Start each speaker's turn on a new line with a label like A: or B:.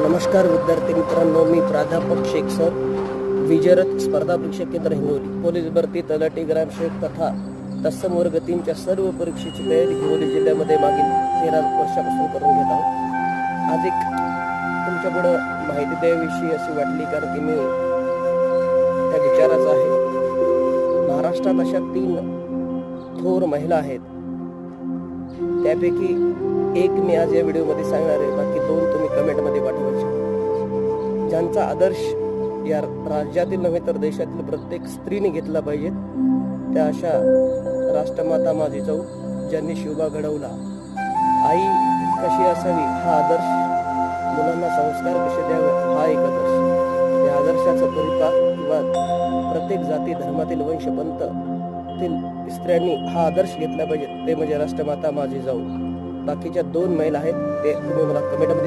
A: नमस्कार विद्यार्थी मित्रांनो, मी प्राध्यापक शेख सर, विजयरथ स्पर्धा परीक्षा केंद्र हिंगोली, पोलीस भरती, तलाठी, ग्रामसेवक तथा तत्सम वर्ग 3च्या सर्व परीक्षेची तयारी हिंगोली जिल्ह्यामध्ये मागील 13 वर्षापासून करून घेत आहोत। आज एक तुमच्यापुढे माहिती द्याविषयी अशी वाटली, कारण की मी त्या विचाराचा आहे। महाराष्ट्रात अशा 3 थोर महिला आहेत, त्यापैकी एक मी आज या व्हिडिओमध्ये सांगणार आहे, बाकी 2 तुम्ही कमेंटमध्ये पाठवायचे। ज्यांचा आदर्श या राज्यातील नव्हे तर देशातील प्रत्येक स्त्रीने घेतला पाहिजे, त्या अशा राष्ट्रमाता माझी जाऊ, ज्यांनी शिवबा घडवला। आई कशी असावी हा आदर्श, मुलांना संस्कार कसे द्यावे हा एक आदर्श। या आदर्शाचा परिपाक किंवा प्रत्येक जाती धर्मातील वंशपंथातील स्त्रियांनी हा आदर्श घेतला पाहिजे, ते म्हणजे राष्ट्रमाता माझी जाऊ। बाकीच्या 2 महिला आहेत, ते तुम्ही मला कमेंटमध्ये